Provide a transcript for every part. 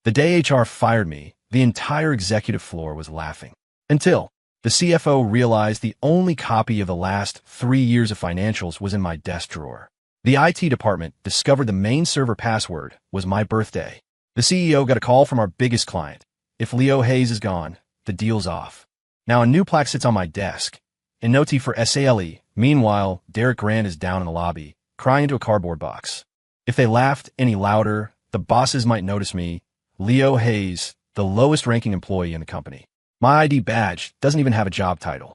The day HR fired me, the entire executive floor was laughing. Until the CFO realized the only copy of the last 3 years of financials was in my desk drawer. The IT department discovered the main server password was my birthday. The CEO got a call from our biggest client. If Leo Hayes is gone, the deal's off. Now a new plaque sits on my desk. A note for SALE. Meanwhile, Derek Grant is down in the lobby, crying into a cardboard box. If they laughed any louder, the bosses might notice me. Leo Hayes, the lowest-ranking employee in the company. My ID badge doesn't even have a job title.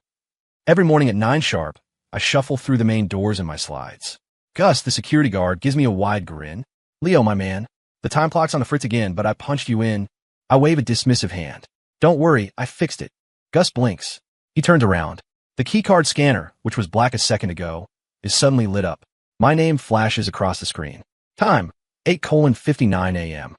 Every morning at 9 sharp, I shuffle through the main doors in my slides. Gus, the security guard, gives me a wide grin. Leo, my man, the time clock's on the fritz again, but I punched you in. I wave a dismissive hand. Don't worry, I fixed it. Gus blinks. He turns around. The keycard scanner, which was black a second ago, is suddenly lit up. My name flashes across the screen. Time, 8:59 a.m.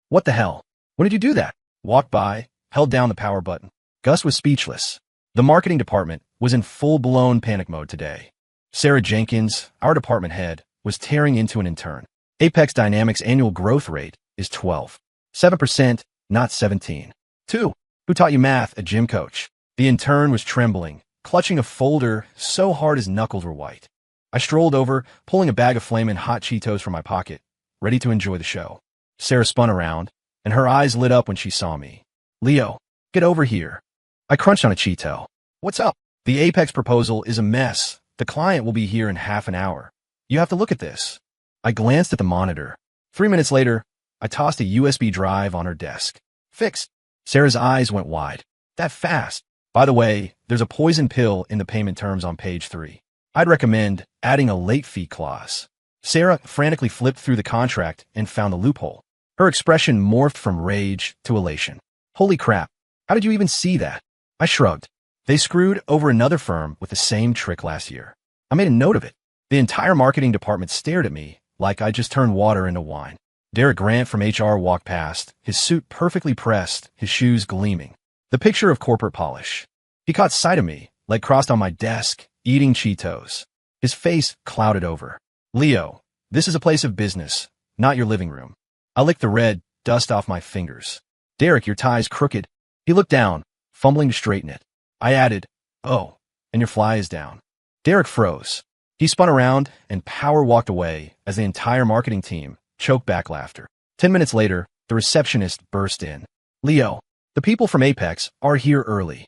What the hell? When did you do that? Walked by, held down the power button. Gus was speechless. The marketing department was in full-blown panic mode today. Sarah Jenkins, our department head, was tearing into an intern. Apex Dynamics' annual growth rate is 12.7%, not 17. 2. Who taught you math? A gym coach. The intern was trembling, clutching a folder so hard his knuckles were white. I strolled over, pulling a bag of flamin' hot Cheetos from my pocket, ready to enjoy the show. Sarah spun around, and her eyes lit up when she saw me. Leo, get over here. I crunched on a Cheeto. What's up? The Apex proposal is a mess. The client will be here in half an hour. You have to look at this. I glanced at the monitor. 3 minutes later, I tossed a USB drive on her desk. Fixed. Sarah's eyes went wide. That fast. By the way, there's a poison pill in the payment terms on page 3. I'd recommend adding a late fee clause. Sarah frantically flipped through the contract and found the loophole. Her expression morphed from rage to elation. Holy crap. How did you even see that? I shrugged. They screwed over another firm with the same trick last year. I made a note of it. The entire marketing department stared at me like I just turned water into wine. Derek Grant from HR walked past, his suit perfectly pressed, his shoes gleaming. The picture of corporate polish. He caught sight of me, leg crossed on my desk, eating Cheetos. His face clouded over. Leo, this is a place of business, not your living room. I licked the red dust off my fingers. Derek, your tie's crooked. He looked down, fumbling to straighten it. I added, oh, and your fly is down. Derek froze. He spun around and power walked away as the entire marketing team choked back laughter. 10 minutes later, the receptionist burst in. Leo, the people from Apex are here early.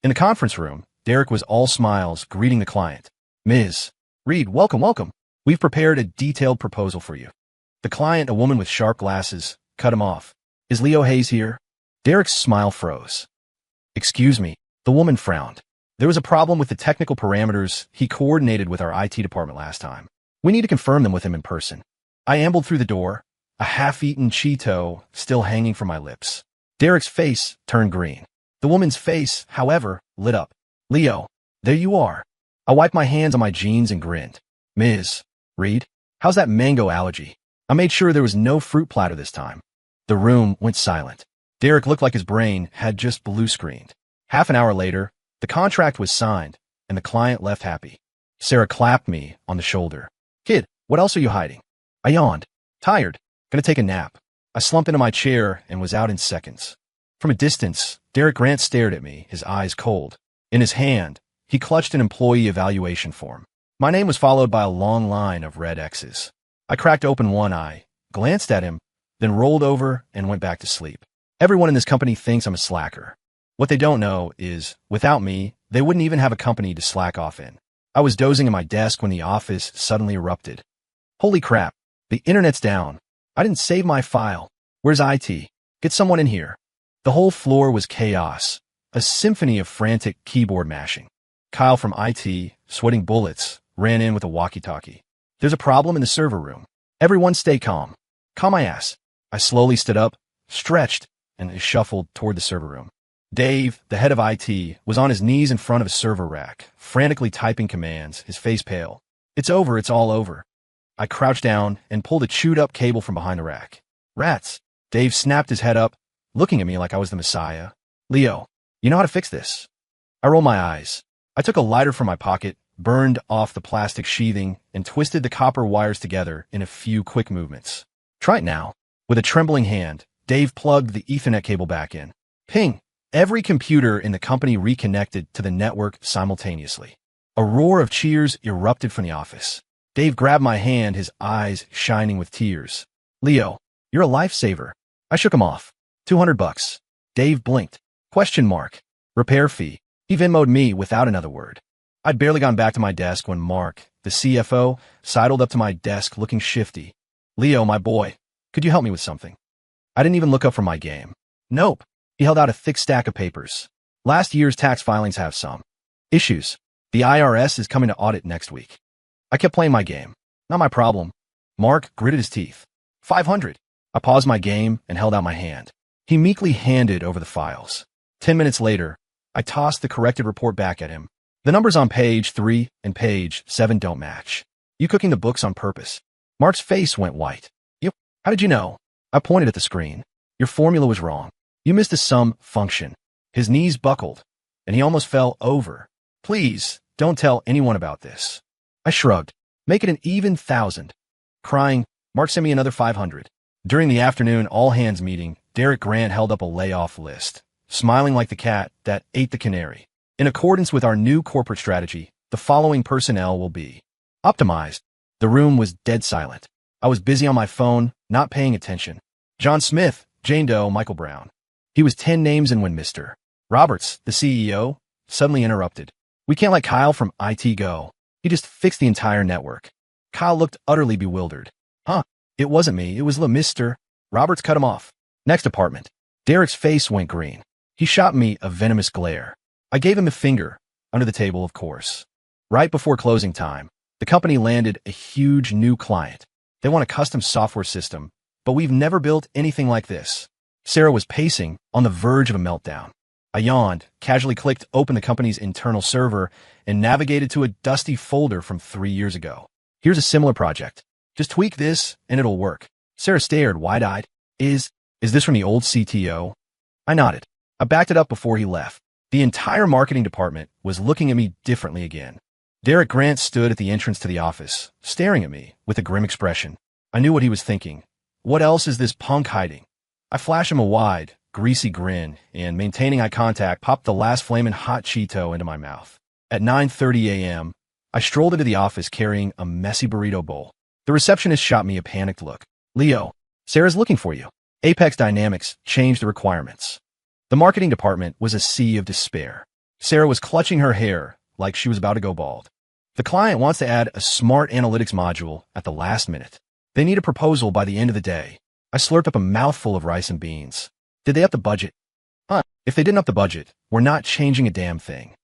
In the conference room, Derek was all smiles, greeting the client. Ms. Reed, welcome, welcome. We've prepared a detailed proposal for you. The client, a woman with sharp glasses, cut him off. Is Leo Hayes here? Derek's smile froze. Excuse me. The woman frowned. There was a problem with the technical parameters he coordinated with our IT department last time. We need to confirm them with him in person. I ambled through the door, a half-eaten Cheeto still hanging from my lips. Derek's face turned green. The woman's face, however, lit up. Leo, there you are. I wiped my hands on my jeans and grinned. Ms. Reed, how's that mango allergy? I made sure there was no fruit platter this time. The room went silent. Derek looked like his brain had just blue-screened. Half an hour later, the contract was signed, and the client left happy. Sarah clapped me on the shoulder. Kid, what else are you hiding? I yawned. Tired. Gonna take a nap. I slumped into my chair and was out in seconds. From a distance, Derek Grant stared at me, his eyes cold. In his hand, he clutched an employee evaluation form. My name was followed by a long line of red X's. I cracked open one eye, glanced at him, then rolled over and went back to sleep. Everyone in this company thinks I'm a slacker. What they don't know is, without me, they wouldn't even have a company to slack off in. I was dozing in my desk when the office suddenly erupted. Holy crap, the internet's down. I didn't save my file. Where's IT? Get someone in here. The whole floor was chaos, a symphony of frantic keyboard mashing. Kyle from IT, sweating bullets, ran in with a walkie-talkie. There's a problem in the server room. Everyone stay calm. Calm my ass. I slowly stood up, stretched, and shuffled toward the server room. Dave, the head of IT, was on his knees in front of a server rack, frantically typing commands, his face pale. It's over, it's all over. I crouched down and pulled a chewed-up cable from behind the rack. Rats. Dave snapped his head up, looking at me like I was the Messiah. Leo, you know how to fix this? I rolled my eyes. I took a lighter from my pocket, burned off the plastic sheathing, and twisted the copper wires together in a few quick movements. Try it now. With a trembling hand, Dave plugged the Ethernet cable back in. Ping! Every computer in the company reconnected to the network simultaneously. A roar of cheers erupted from the office. Dave grabbed my hand, his eyes shining with tears. Leo, you're a lifesaver. I shook him off. $200. Dave blinked. Question mark. Repair fee. He Venmo'd me without another word. I'd barely gone back to my desk when Mark, the CFO, sidled up to my desk looking shifty. Leo, my boy, could you help me with something? I didn't even look up from my game. Nope. He held out a thick stack of papers. Last year's tax filings have some issues. The IRS is coming to audit next week. I kept playing my game. Not my problem. Mark gritted his teeth. 500. I paused my game and held out my hand. He meekly handed over the files. 10 minutes later, I tossed the corrected report back at him. The numbers on page 3 and page 7 don't match. You cooking the books on purpose? Mark's face went white. You? How did you know? I pointed at the screen. Your formula was wrong. You missed a sum function. His knees buckled, and he almost fell over. Please, don't tell anyone about this. I shrugged. Make it an even 1,000. Crying, Mark sent me another 500. During the afternoon all-hands meeting, Derek Grant held up a layoff list, smiling like the cat that ate the canary. In accordance with our new corporate strategy, the following personnel will be optimized. The room was dead silent. I was busy on my phone, not paying attention. John Smith, Jane Doe, Michael Brown. He was 10 names in when Mr. Roberts, the CEO, suddenly interrupted. We can't let Kyle from IT go. He just fixed the entire network. Kyle looked utterly bewildered. Huh, it wasn't me, it was Mr. Roberts cut him off. Next apartment. Derek's face went green. He shot me a venomous glare. I gave him a finger, under the table, of course. Right before closing time, the company landed a huge new client. They want a custom software system, but we've never built anything like this. Sarah was pacing, on the verge of a meltdown. I yawned, casually clicked open the company's internal server, and navigated to a dusty folder from 3 years ago. Here's a similar project. Just tweak this, and it'll work. Sarah stared, wide-eyed. Is this from the old CTO? I nodded. I backed it up before he left. The entire marketing department was looking at me differently again. Derek Grant stood at the entrance to the office, staring at me with a grim expression. I knew what he was thinking. What else is this punk hiding? I flashed him a wide, greasy grin, and maintaining eye contact, popped the last flamin' hot Cheeto into my mouth. At 9:30 a.m., I strolled into the office carrying a messy burrito bowl. The receptionist shot me a panicked look. Leo, Sarah's looking for you. Apex Dynamics changed the requirements. The marketing department was a sea of despair. Sarah was clutching her hair like she was about to go bald. The client wants to add a smart analytics module at the last minute. They need a proposal by the end of the day. I slurped up a mouthful of rice and beans. Did they up the budget? Huh, if they didn't up the budget, we're not changing a damn thing.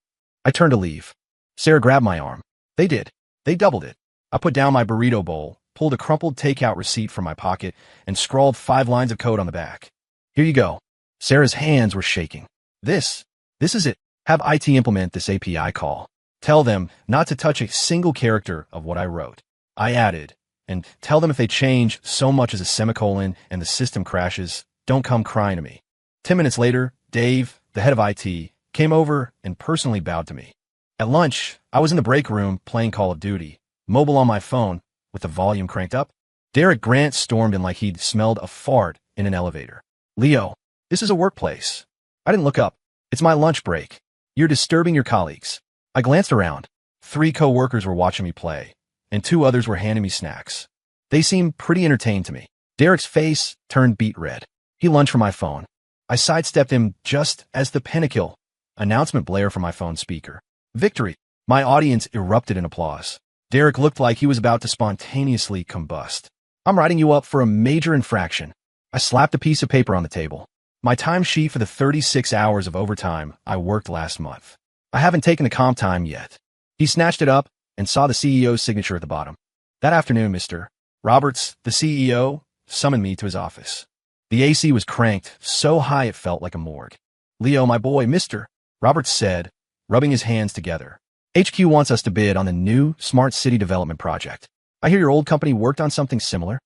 I turned to leave. Sarah grabbed my arm. They did. They doubled it. I put down my burrito bowl, pulled a crumpled takeout receipt from my pocket, and scrawled 5 lines of code on the back. Here you go. Sarah's hands were shaking. This is it. Have IT implement this API call. Tell them not to touch a single character of what I wrote. I added, and tell them if they change so much as a semicolon and the system crashes, don't come crying to me. 10 minutes later, Dave, the head of IT, came over and personally bowed to me. At lunch, I was in the break room playing Call of Duty, mobile on my phone, with the volume cranked up. Derek Grant stormed in like he'd smelled a fart in an elevator. Leo, this is a workplace. I didn't look up. It's my lunch break. You're disturbing your colleagues. I glanced around. 3 coworkers were watching me play, and 2 others were handing me snacks. They seemed pretty entertained to me. Derek's face turned beet red. He lunged for my phone. I sidestepped him just as the pinnacle announcement blared from my phone speaker. Victory! My audience erupted in applause. Derek looked like he was about to spontaneously combust. I'm writing you up for a major infraction. I slapped a piece of paper on the table. My timesheet for the 36 hours of overtime I worked last month. I haven't taken the comp time yet. He snatched it up and saw the CEO's signature at the bottom. That afternoon, Mr. Roberts, the CEO, summoned me to his office. The AC was cranked so high it felt like a morgue. Leo, my boy, Mr. Roberts said, rubbing his hands together. HQ wants us to bid on the new Smart City Development Project. I hear your old company worked on something similar.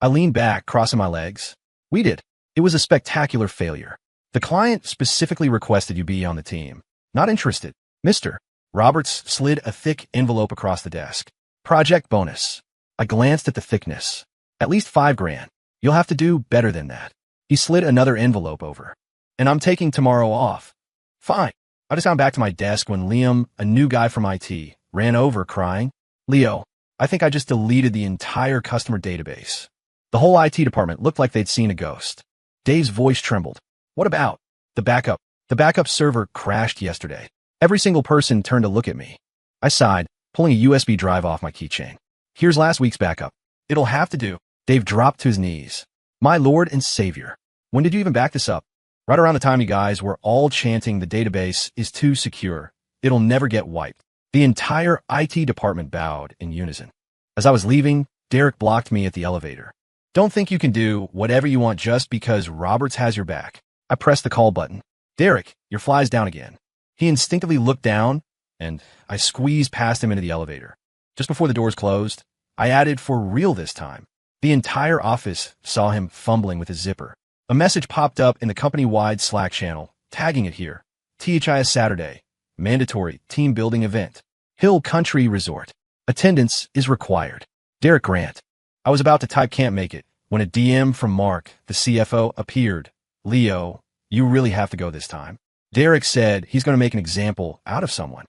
I leaned back, crossing my legs. We did. It was a spectacular failure. The client specifically requested you be on the team. Not interested. Mr. Roberts slid a thick envelope across the desk. Project bonus. I glanced at the thickness. At least $5 grand. You'll have to do better than that. He slid another envelope over. And I'm taking tomorrow off. Fine. I just got back to my desk when Liam, a new guy from IT, ran over crying, Leo, I think I just deleted the entire customer database. The whole IT department looked like they'd seen a ghost. Dave's voice trembled. What about the backup? The backup server crashed yesterday. Every single person turned to look at me. I sighed, pulling a USB drive off my keychain. Here's last week's backup. It'll have to do. Dave dropped to his knees. My Lord and Savior. When did you even back this up? Right around the time you guys were all chanting the database is too secure. It'll never get wiped. The entire IT department bowed in unison. As I was leaving, Derek blocked me at the elevator. Don't think you can do whatever you want just because Roberts has your back. I pressed the call button. Derek, your fly's down again. He instinctively looked down, and I squeezed past him into the elevator. Just before the doors closed, I added for real this time. The entire office saw him fumbling with his zipper. A message popped up in the company-wide Slack channel, tagging it here. THIS Saturday. Mandatory team building event. Hill Country Resort. Attendance is required. Derek Grant. I was about to type can't make it when a DM from Mark, the CFO, appeared. Leo, you really have to go this time. Derek said he's going to make an example out of someone.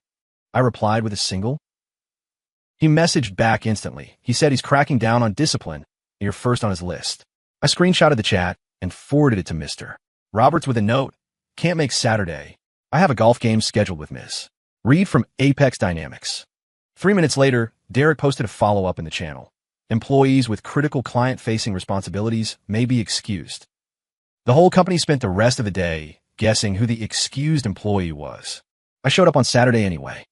I replied with a single. He messaged back instantly. He said he's cracking down on discipline. You're first on his list. I screenshotted the chat and forwarded it to Mr. Roberts with a note. Can't make Saturday. I have a golf game scheduled with Ms. Reed from Apex Dynamics. 3 minutes later, Derek posted a follow-up in the channel. Employees with critical client-facing responsibilities may be excused. The whole company spent the rest of the day guessing who the excused employee was. I showed up on Saturday anyway,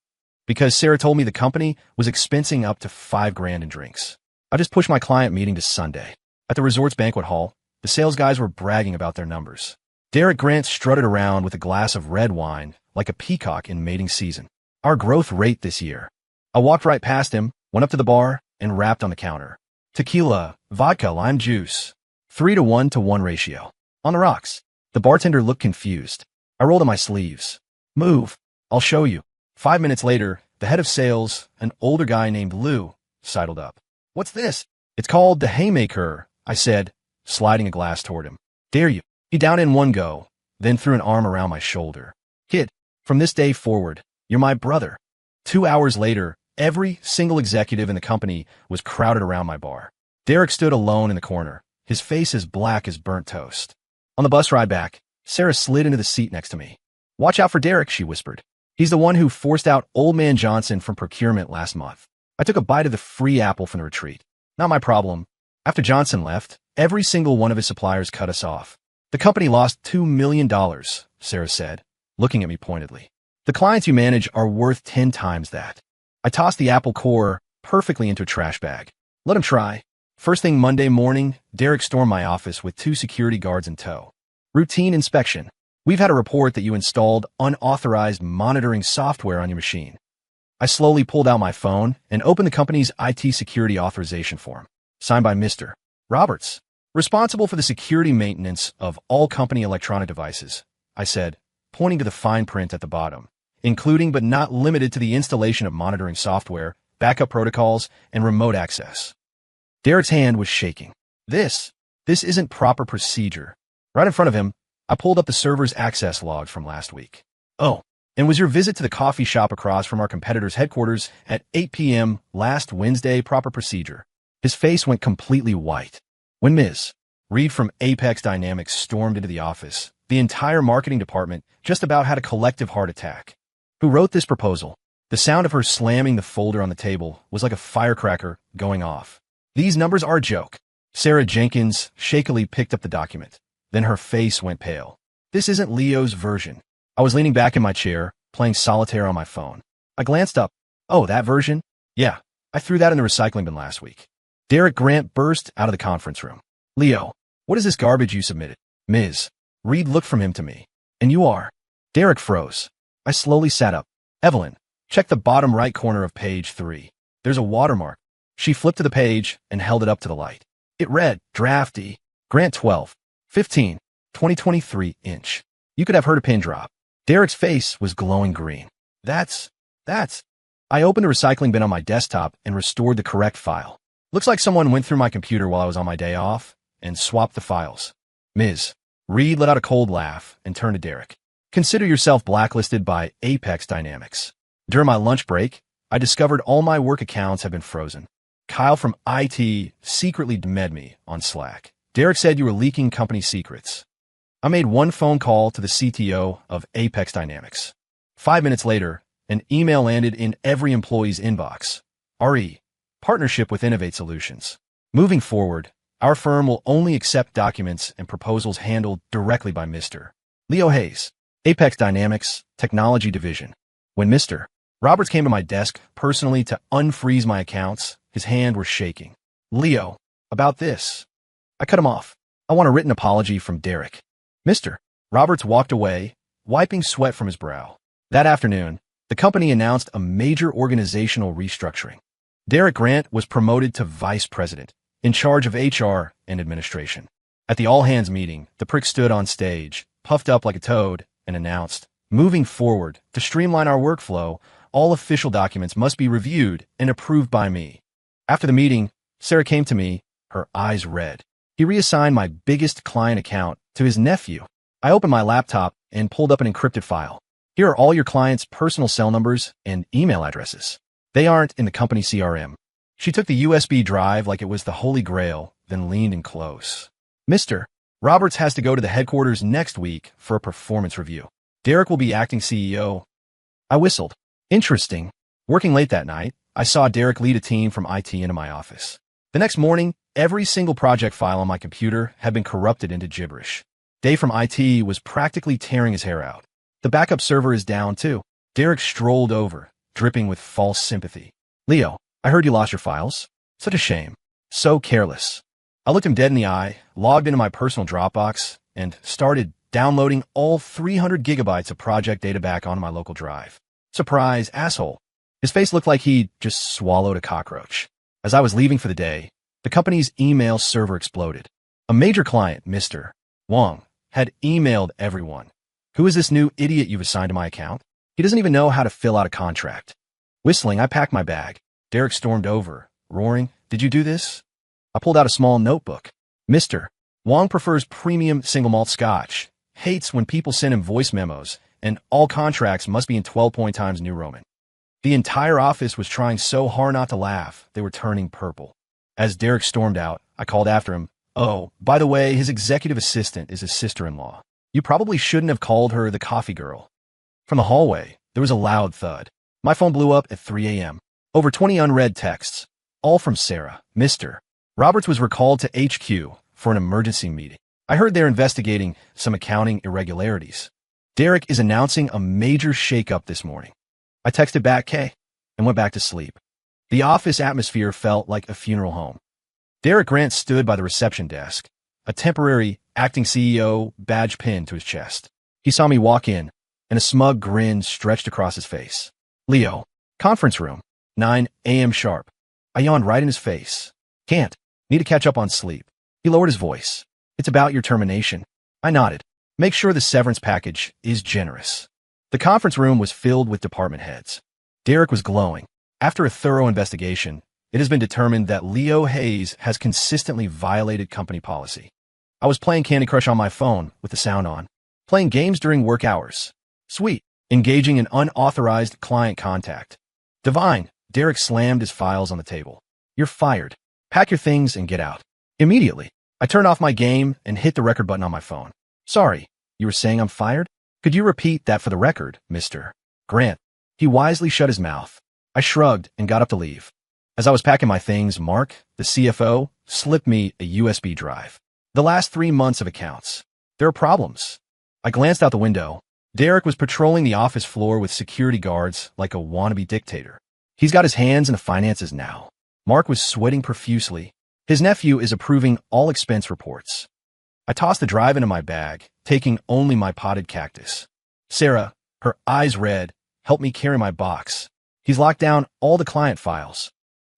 because Sarah told me the company was expensing up to $5,000 in drinks. I just pushed my client meeting to Sunday. At the resort's banquet hall, the sales guys were bragging about their numbers. Derek Grant strutted around with a glass of red wine like a peacock in mating season. Our growth rate this year. I walked right past him, went up to the bar, and rapped on the counter. Tequila, vodka, lime juice. 3-to-1 ratio. On the rocks. The bartender looked confused. I rolled up my sleeves. Move. I'll show you. 5 minutes later, the head of sales, an older guy named Lou, sidled up. What's this? It's called the Haymaker, I said, sliding a glass toward him. Dare you? He downed in one go, then threw an arm around my shoulder. Kid, from this day forward, you're my brother. 2 hours later, every single executive in the company was crowded around my bar. Derek stood alone in the corner, his face as black as burnt toast. On the bus ride back, Sarah slid into the seat next to me. Watch out for Derek, she whispered. He's the one who forced out Old Man Johnson from procurement last month. I took a bite of the free apple from the retreat. Not my problem. After Johnson left, every single one of his suppliers cut us off. The company lost $2 million, Sarah said, looking at me pointedly. The clients you manage are worth 10 times that. I tossed the apple core perfectly into a trash bag. Let him try. First thing Monday morning, Derek stormed my office with 2 security guards in tow. Routine inspection. We've had a report that you installed unauthorized monitoring software on your machine. I slowly pulled out my phone and opened the company's IT security authorization form, signed by Mr. Roberts, responsible for the security maintenance of all company electronic devices, I said, pointing to the fine print at the bottom, including but not limited to the installation of monitoring software, backup protocols, and remote access. Derek's hand was shaking. This isn't proper procedure. Right in front of him, I pulled up the server's access logs from last week. Oh, and was your visit to the coffee shop across from our competitor's headquarters at 8 p.m. last Wednesday proper procedure? His face went completely white. When Ms. Reed from Apex Dynamics stormed into the office, the entire marketing department just about had a collective heart attack. Who wrote this proposal? The sound of her slamming the folder on the table was like a firecracker going off. These numbers are a joke. Sarah Jenkins shakily picked up the document. Then her face went pale. This isn't Leo's version. I was leaning back in my chair, playing solitaire on my phone. I glanced up. Oh, that version? Yeah, I threw that in the recycling bin last week. Derek Grant burst out of the conference room. Leo, what is this garbage you submitted? Ms. Reed looked from him to me. And you are? Derek froze. I slowly sat up. Evelyn, check the bottom right corner of page 3. There's a watermark. She flipped to the page and held it up to the light. It read, Drafty, Grant 12, 15, 2023 inch. You could have heard a pin drop. Derek's face was glowing green. That's. I opened the recycling bin on my desktop and restored the correct file. Looks like someone went through my computer while I was on my day off and swapped the files. Ms. Reed let out a cold laugh and turned to Derek. Consider yourself blacklisted by Apex Dynamics. During my lunch break, I discovered all my work accounts have been frozen. Kyle from IT secretly DM'd me on Slack. Derek said you were leaking company secrets. I made one phone call to the CTO of Apex Dynamics. 5 minutes later, an email landed in every employee's inbox. RE, partnership with Innovate Solutions. Moving forward, our firm will only accept documents and proposals handled directly by Mr. Leo Hayes, Apex Dynamics, Technology Division. When Mr. Roberts came to my desk personally to unfreeze my accounts, his hands were shaking. Leo, about this. I cut him off. I want a written apology from Derek. Mr. Roberts walked away, wiping sweat from his brow. That afternoon, the company announced a major organizational restructuring. Derek Grant was promoted to vice president, in charge of HR and administration. At the all-hands meeting, the prick stood on stage, puffed up like a toad, and announced, moving forward, to streamline our workflow, all official documents must be reviewed and approved by me. After the meeting, Sarah came to me, her eyes red. He reassigned my biggest client account to his nephew. I opened my laptop and pulled up an encrypted file. Here are all your clients' personal cell numbers and email addresses. They aren't in the company CRM. She took the USB drive like it was the Holy Grail, then leaned in close. Mr. Roberts has to go to the headquarters next week for a performance review. Derek will be acting CEO. I whistled. Interesting. Working late that night, I saw Derek lead a team from IT into my office. The next morning, every single project file on my computer had been corrupted into gibberish. Dave from IT was practically tearing his hair out. The backup server is down too. Derek strolled over, dripping with false sympathy. Leo, I heard you lost your files. Such a shame. So careless. I looked him dead in the eye, logged into my personal Dropbox, and started downloading all 300 gigabytes of project data back onto my local drive. Surprise, asshole. His face looked like he'd just swallowed a cockroach. As I was leaving for the day, the company's email server exploded. A major client, Mr. Wong, had emailed everyone. Who is this new idiot you've assigned to my account? He doesn't even know how to fill out a contract. Whistling, I packed my bag. Derek stormed over, roaring, "Did you do this?" I pulled out a small notebook. Mr. Wong prefers premium single malt scotch, hates when people send him voice memos, and all contracts must be in 12-point Times New Roman. The entire office was trying so hard not to laugh, they were turning purple. As Derek stormed out, I called after him, "Oh, by the way, his executive assistant is his sister-in-law. You probably shouldn't have called her the coffee girl." From the hallway, there was a loud thud. My phone blew up at 3 a.m. Over 20 unread texts, all from Sarah. Mr. Roberts was recalled to HQ for an emergency meeting. I heard they're investigating some accounting irregularities. Derek is announcing a major shakeup this morning. I texted back K and went back to sleep. The office atmosphere felt like a funeral home. Derek Grant stood by the reception desk, a temporary acting CEO badge pinned to his chest. He saw me walk in, and a smug grin stretched across his face. "Leo, conference room, 9 a.m. sharp." I yawned right in his face. "Can't. Need to catch up on sleep." He lowered his voice. "It's about your termination." I nodded. "Make sure the severance package is generous." The conference room was filled with department heads. Derek was glowing. After a thorough investigation, it has been determined that Leo Hayes has consistently violated company policy. I was playing Candy Crush on my phone with the sound on, playing games during work hours. Sweet. Engaging in unauthorized client contact. Divine. Derek slammed his files on the table. "You're fired. Pack your things and get out." Immediately, I turned off my game and hit the record button on my phone. "Sorry, you were saying I'm fired? Could you repeat that for the record, Mr. Grant?" He wisely shut his mouth. I shrugged and got up to leave. As I was packing my things, Mark, the CFO, slipped me a USB drive. The last 3 months of accounts. There are problems. I glanced out the window. Derek was patrolling the office floor with security guards like a wannabe dictator. He's got his hands in the finances now. Mark was sweating profusely. His nephew is approving all expense reports. I tossed the drive into my bag, taking only my potted cactus. Sarah, her eyes red, helped me carry my box. He's locked down all the client files.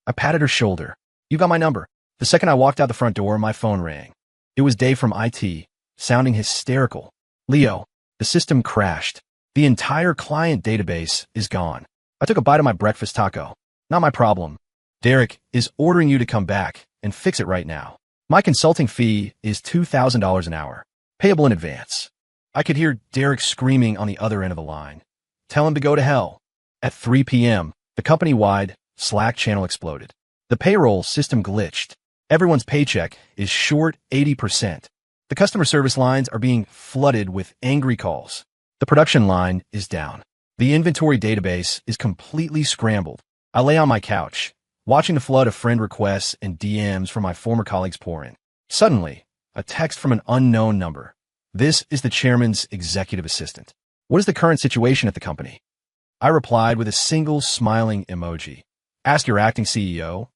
I patted her shoulder. "You got my number." The second I walked out the front door, my phone rang. It was Dave from IT, sounding hysterical. "Leo, the system crashed. The entire client database is gone." I took a bite of my breakfast taco. "Not my problem. Derek is ordering you to come back and fix it right now. My consulting fee is $2,000 an hour. Payable in advance. I could hear Derek screaming on the other end of the line. Tell him to go to hell. At 3 p.m., the company-wide Slack channel exploded. The payroll system glitched. Everyone's paycheck is short 80%. The customer service lines are being flooded with angry calls. The production line is down. The inventory database is completely scrambled. I lay on my couch, watching the flood of friend requests and DMs from my former colleagues pour in. Suddenly, a text from an unknown number. This is the chairman's executive assistant. What is the current situation at the company? I replied with a single smiling emoji. Ask your acting CEO.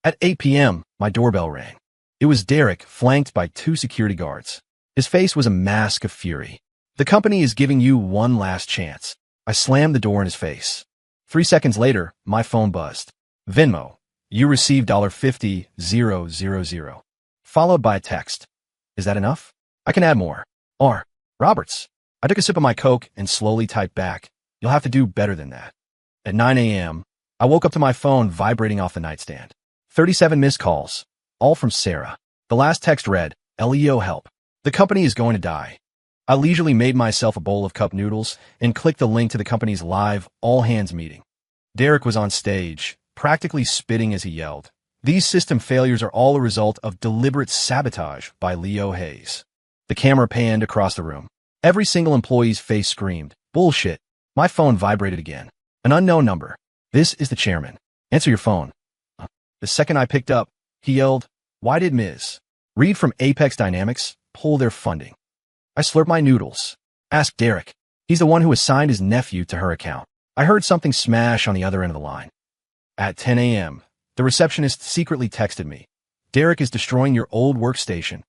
At 8 p.m., my doorbell rang. It was Derek, flanked by 2 security guards. His face was a mask of fury. The company is giving you one last chance. I slammed the door in his face. 3 seconds later, my phone buzzed. Venmo. You received $50,000. Followed by a text. Is that enough? I can add more. R. Roberts. I took a sip of my Coke and slowly typed back. You'll have to do better than that. At 9 a.m., I woke up to my phone vibrating off the nightstand. 37 missed calls, all from Sarah. The last text read, LEO help. The company is going to die. I leisurely made myself a bowl of cup noodles and clicked the link to the company's live all-hands meeting. Derek was on stage, practically spitting as he yelled. These system failures are all a result of deliberate sabotage by Leo Hayes. The camera panned across the room. Every single employee's face screamed, bullshit. My phone vibrated again. An unknown number. This is the chairman. Answer your phone. The second I picked up, he yelled, why did Ms. Reed from Apex Dynamics pull their funding? I slurped my noodles. Ask Derek. He's the one who assigned his nephew to her account. I heard something smash on the other end of the line. At 10 a.m., the receptionist secretly texted me. Derek is destroying your old workstation.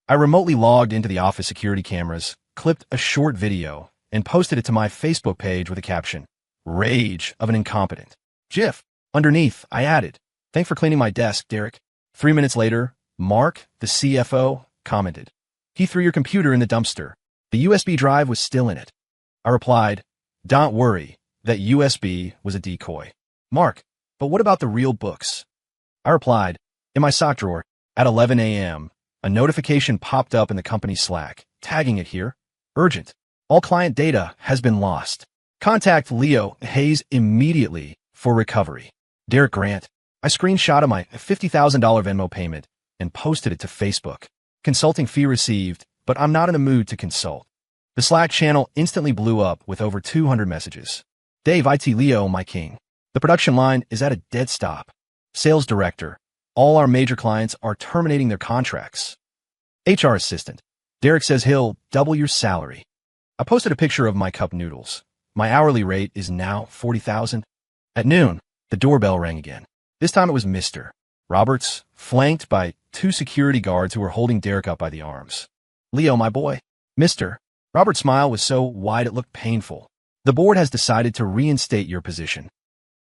I remotely logged into the office security cameras, clipped a short video, and posted it to my Facebook page with a caption, Rage of an Incompetent. GIF. Underneath, I added, Thanks for cleaning my desk, Derek. 3 minutes later, Mark, the CFO, commented, He threw your computer in the dumpster. The USB drive was still in it. I replied, Don't worry, that USB was a decoy. Mark, but what about the real books? I replied, In my sock drawer. At 11 a.m., a notification popped up in the company Slack, tagging it here. Urgent. All client data has been lost. Contact Leo Hayes immediately for recovery. Derek Grant. I screenshotted my $50,000 Venmo payment and posted it to Facebook. Consulting fee received, but I'm not in the mood to consult. The Slack channel instantly blew up with over 200 messages. Dave IT Leo, my king. The production line is at a dead stop. Sales director. All our major clients are terminating their contracts. HR assistant. Derek says he'll double your salary. I posted a picture of my cup noodles. My hourly rate is now $40,000. At noon, the doorbell rang again. This time it was Mr. Roberts, flanked by 2 security guards who were holding Derek up by the arms. Leo, my boy. Mr. Robert's smile was so wide it looked painful. The board has decided to reinstate your position.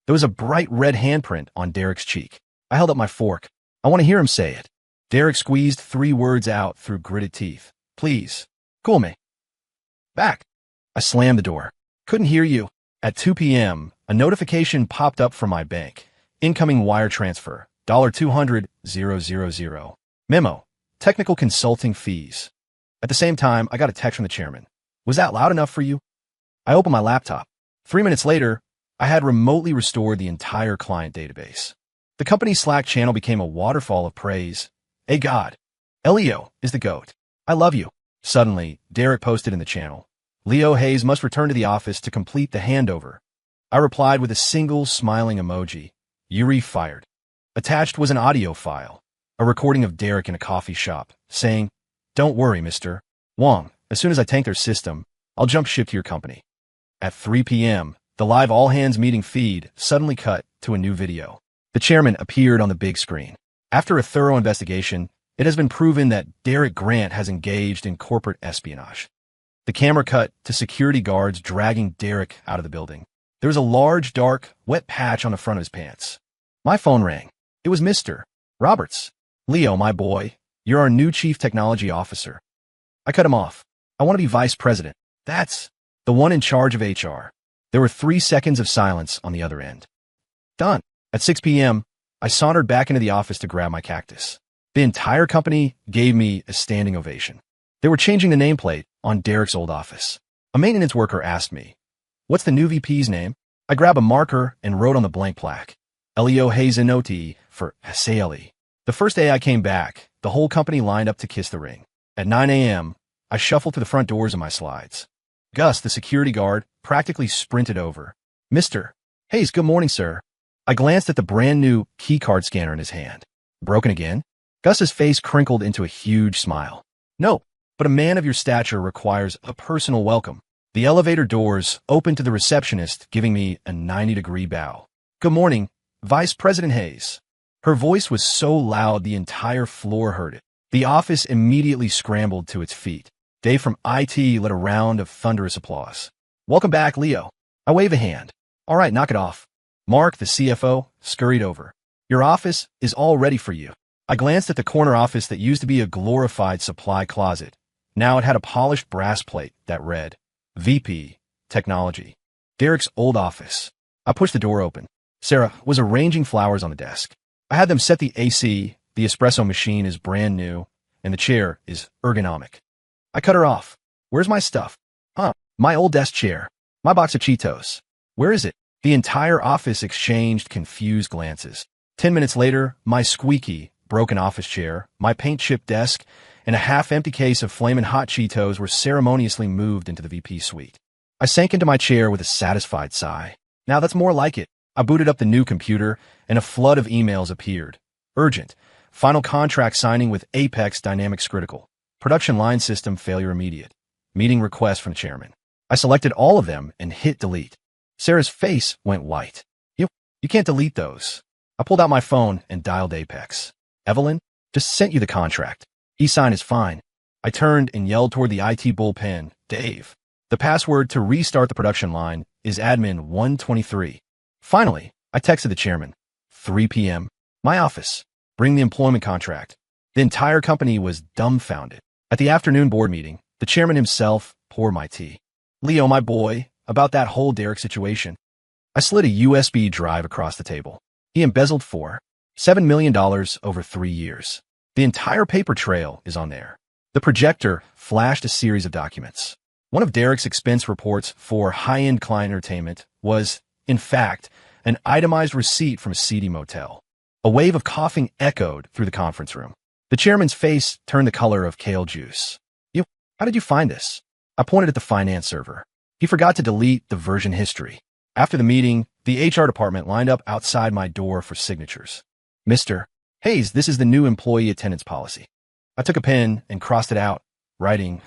There was a bright red handprint on Derek's cheek. I held up my fork. I want to hear him say it. Derek squeezed 3 words out through gritted teeth. Please. Cool me. Back. I slammed the door. Couldn't hear you. At 2 p.m., a notification popped up from my bank. Incoming wire transfer. $200,000. Memo. Technical consulting fees. At the same time, I got a text from the chairman. Was that loud enough for you? I opened my laptop. 3 minutes later, I had remotely restored the entire client database. The company's Slack channel became a waterfall of praise. Hey God, Leo is the GOAT. I love you. Suddenly, Derek posted in the channel. Leo Hayes must return to the office to complete the handover. I replied with a single smiling emoji. Yuri fired. Attached was an audio file, a recording of Derek in a coffee shop, saying, Don't worry, Mr. Wong. As soon as I tank their system, I'll jump ship to your company. At 3 p.m., the live all-hands meeting feed suddenly cut to a new video. The chairman appeared on the big screen. After a thorough investigation, it has been proven that Derek Grant has engaged in corporate espionage. The camera cut to security guards dragging Derek out of the building. There was a large, dark, wet patch on the front of his pants. My phone rang. It was Mr. Roberts. Leo, my boy, you're our new chief technology officer. I cut him off. I want to be vice president. That's the one in charge of HR. There were 3 seconds of silence on the other end. Done. At 6 p.m., I sauntered back into the office to grab my cactus. The entire company gave me a standing ovation. They were changing the nameplate on Derek's old office. A maintenance worker asked me, "What's the new VP's name?" I grabbed a marker and wrote on the blank plaque, Leo Hazenoti for Haseli. The first day I came back, the whole company lined up to kiss the ring. At 9 a.m., I shuffled to the front doors in my slides. Gus, the security guard, practically sprinted over. "Mr. Hayes, good morning, sir." I glanced at the brand-new keycard scanner in his hand. "Broken again?" Gus's face crinkled into a huge smile. "No, but a man of your stature requires a personal welcome." The elevator doors opened to the receptionist, giving me a 90-degree bow. "Good morning, Vice President Hayes." Her voice was so loud the entire floor heard it. The office immediately scrambled to its feet. Dave from IT led a round of thunderous applause. "Welcome back, Leo." I wave a hand. "All right, knock it off." Mark, the CFO, scurried over. "Your office is all ready for you." I glanced at the corner office that used to be a glorified supply closet. Now it had a polished brass plate that read, VP, Technology. Derek's old office. I pushed the door open. Sarah was arranging flowers on the desk. I had them set the AC, the espresso machine is brand new, and the chair is ergonomic. I cut her off. "Where's my stuff?" My old desk chair. My box of Cheetos. Where is it?" The entire office exchanged confused glances. 10 minutes later, my squeaky, broken office chair, my paint-chipped desk, and a half-empty case of flamin' hot Cheetos were ceremoniously moved into the VP suite. I sank into my chair with a satisfied sigh. Now that's more like it. I booted up the new computer, and a flood of emails appeared. Urgent. Final contract signing with Apex Dynamics Critical. Production line system failure immediate. Meeting request from the chairman. I selected all of them and hit delete. Sarah's face went white. You can't delete those." I pulled out my phone and dialed Apex. "Evelyn, just sent you the contract. E-sign is fine." I turned and yelled toward the IT bullpen, "Dave, the password to restart the production line is admin 123. Finally, I texted the chairman. 3 p.m. My office. Bring the employment contract. The entire company was dumbfounded. At the afternoon board meeting, the chairman himself poured my tea. "Leo, my boy, about that whole Derek situation." I slid a USB drive across the table. He embezzled $7 million over 3 years. The entire paper trail is on there. The projector flashed a series of documents. One of Derek's expense reports for high-end client entertainment was, in fact, an itemized receipt from a seedy motel. A wave of coughing echoed through the conference room. The chairman's face turned the color of kale juice. How did you find this?" I pointed at the finance server. He forgot to delete the version history. After the meeting, the HR department lined up outside my door for signatures. "Mr. Hayes, this is the new employee attendance policy." I took a pen and crossed it out, writing,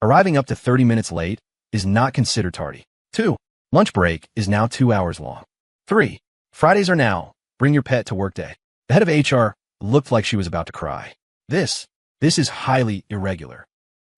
"Arriving up to 30 minutes late is not considered tardy." 2. Lunch break is now 2 hours long. 3. Fridays are now bring your pet to work day. The head of HR looked like she was about to cry. This is highly irregular."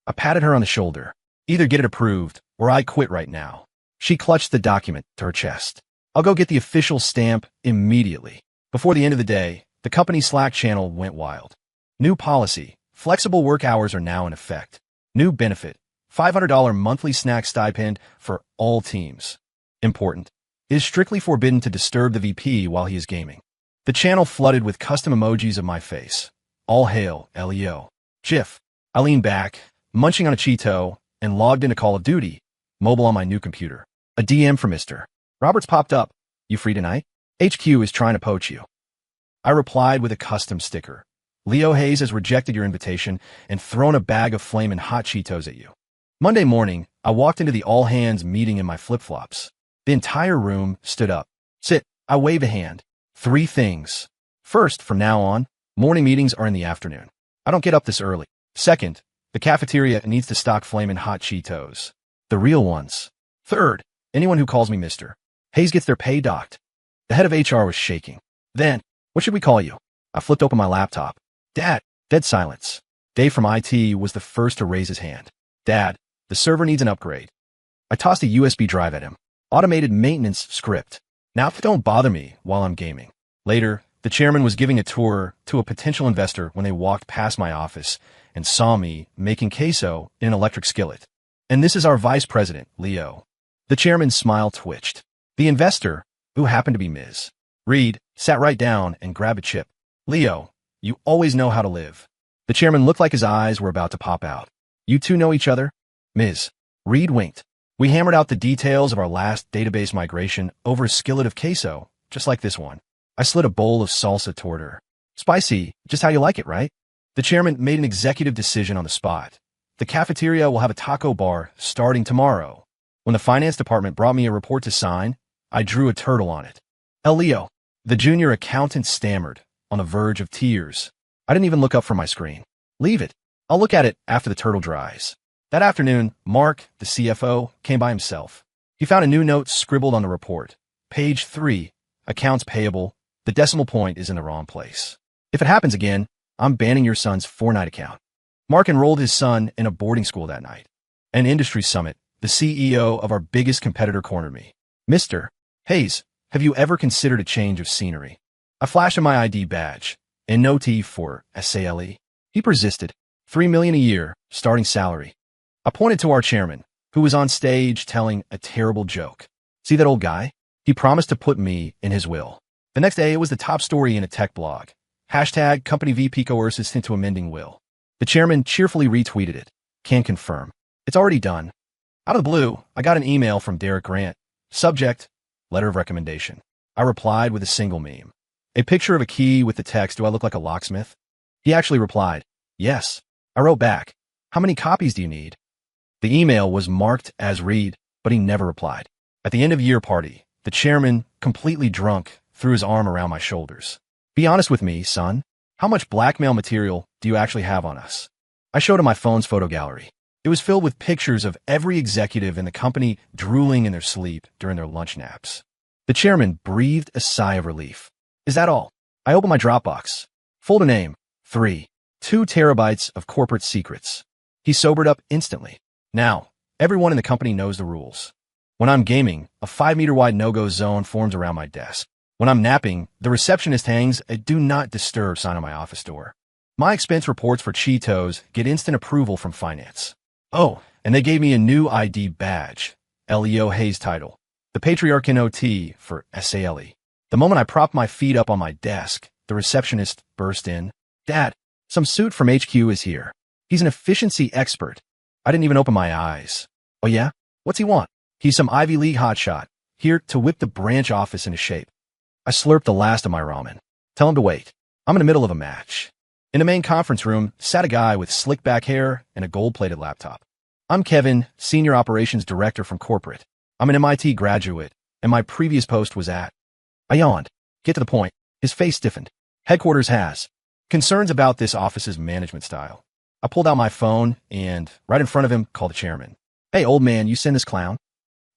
I patted her on the shoulder. "Either get it approved, or I quit right now." She clutched the document to her chest. "I'll go get the official stamp immediately." Before the end of the day, the company's Slack channel went wild. New policy. Flexible work hours are now in effect. New benefit. $500 monthly snack stipend for all teams. Important. It is strictly forbidden to disturb the VP while he is gaming. The channel flooded with custom emojis of my face. All hail, Leo. GIF. I leaned back, munching on a Cheeto, and logged into Call of Duty, mobile on my new computer. A DM from Mr. Roberts popped up. "You free tonight? HQ is trying to poach you." I replied with a custom sticker. "Leo Hayes has rejected your invitation and thrown a bag of flamin' hot Cheetos at you." Monday morning, I walked into the all-hands meeting in my flip-flops. The entire room stood up. "Sit." I wave a hand. 3 things. First, from now on, morning meetings are in the afternoon. I don't get up this early. Second, the cafeteria needs to stock flamin' hot Cheetos. The real ones. Third, anyone who calls me Mr. Hayes gets their pay docked. The head of HR was shaking. "Then, what should we call you?" I flipped open my laptop. "Dad." Dead silence. Dave from IT was the first to raise his hand. "Dad, the server needs an upgrade." I tossed a USB drive at him. Automated maintenance script. "Now don't bother me while I'm gaming." Later, the chairman was giving a tour to a potential investor when they walked past my office and saw me making queso in an electric skillet. "And this is our vice president, Leo." The chairman's smile twitched. The investor, who happened to be Ms. Reed, sat right down and grabbed a chip. "Leo, you always know how to live." The chairman looked like his eyes were about to pop out. You two know each other? Ms. Reed winked. We hammered out the details of our last database migration over a skillet of queso, just like this one. I slid a bowl of salsa toward her. Spicy, just how you like it, right? The chairman made an executive decision on the spot. The cafeteria will have a taco bar starting tomorrow. When the finance department brought me a report to sign, I drew a turtle on it. Leo, the junior accountant stammered, on the verge of tears. I didn't even look up from my screen. Leave it. I'll look at it after the turtle dries. That afternoon, Mark, the CFO, came by himself. He found a new note scribbled on the report. Page 3, accounts payable. The decimal point is in the wrong place. If it happens again, I'm banning your son's 4-night account. Mark enrolled his son in a boarding school that night. An industry summit, the CEO of our biggest competitor cornered me. Mr. Hayes, have you ever considered a change of scenery? I flashed him my ID badge, and no T for SALE. He persisted. $3 million a year, starting salary. I pointed to our chairman, who was on stage telling a terrible joke. See that old guy? He promised to put me in his will. The next day, it was the top story in a tech blog. Hashtag company VP coerces into amending will. The chairman cheerfully retweeted it. Can confirm. It's already done. Out of the blue, I got an email from Derek Grant. Subject, letter of recommendation. I replied with a single meme. A picture of a key with the text, do I look like a locksmith? He actually replied, yes. I wrote back, how many copies do you need? The email was marked as read, but he never replied. At the end of year party, the chairman, completely drunk, threw his arm around my shoulders. Be honest with me, son. How much blackmail material do you actually have on us? I showed him my phone's photo gallery. It was filled with pictures of every executive in the company drooling in their sleep during their lunch naps. The chairman breathed a sigh of relief. Is that all? I opened my Dropbox. Folder name, 3. 2 terabytes of corporate secrets. He sobered up instantly. Now, everyone in the company knows the rules. When I'm gaming, a 5-meter wide no-go zone forms around my desk. When I'm napping, the receptionist hangs a do not disturb sign on my office door. My expense reports for Cheetos get instant approval from finance. Oh, and they gave me a new ID badge, Leo Hayes title, the Patriarch in OT for SALE. The moment I propped my feet up on my desk, the receptionist burst in. Dad, some suit from HQ is here. He's an efficiency expert. I didn't even open my eyes. Oh yeah? What's he want? He's some Ivy League hotshot, here to whip the branch office into shape. I slurped the last of my ramen. Tell him to wait. I'm in the middle of a match. In the main conference room sat a guy with slick back hair and a gold-plated laptop. I'm Kevin, Senior Operations Director from corporate. I'm an MIT graduate, and my previous post was at. I yawned. Get to the point. His face stiffened. Headquarters has concerns about this office's management style. I pulled out my phone and, right in front of him, called the chairman. Hey, old man, you send this clown?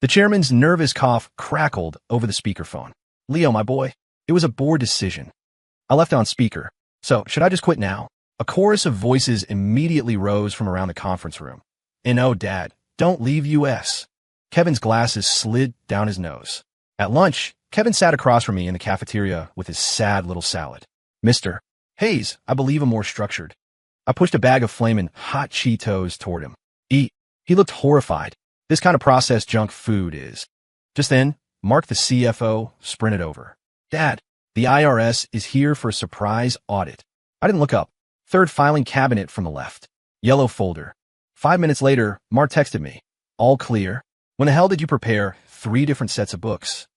The chairman's nervous cough crackled over the speakerphone. Leo, my boy, it was a board decision. I left on speaker. So, should I just quit now? A chorus of voices immediately rose from around the conference room. And oh, Dad, don't leave US. Kevin's glasses slid down his nose. At lunch, Kevin sat across from me in the cafeteria with his sad little salad. Mr. Hayes, I believe I'm more structured. I pushed a bag of flamin' hot Cheetos toward him. Eat. He looked horrified. This kind of processed junk food is. Just then, Mark, the CFO, sprinted over. Dad, the IRS is here for a surprise audit. I didn't look up. Third filing cabinet from the left. Yellow folder. 5 minutes later, Mark texted me. All clear. When the hell did you prepare 3 different sets of books?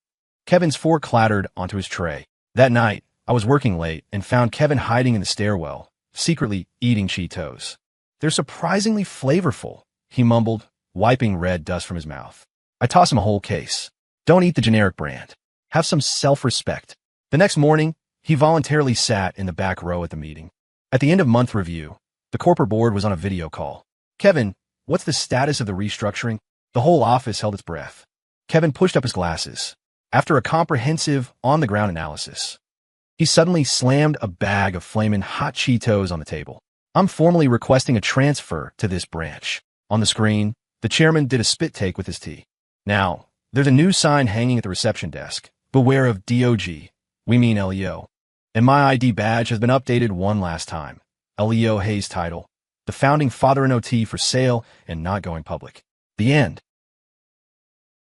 Kevin's fork clattered onto his tray. That night, I was working late and found Kevin hiding in the stairwell, secretly eating Cheetos. They're surprisingly flavorful, he mumbled, wiping red dust from his mouth. I tossed him a whole case. Don't eat the generic brand. Have some self-respect. The next morning, he voluntarily sat in the back row at the meeting. At the end of month review, the corporate board was on a video call. Kevin, what's the status of the restructuring? The whole office held its breath. Kevin pushed up his glasses. After a comprehensive, on-the-ground analysis, he suddenly slammed a bag of flamin' hot Cheetos on the table. I'm formally requesting a transfer to this branch. On the screen, the chairman did a spit take with his tea. Now, there's a new sign hanging at the reception desk. Beware of DOG. We mean LEO. And my ID badge has been updated one last time. Leo Hayes title. The founding father in OT for sale and not going public. The end.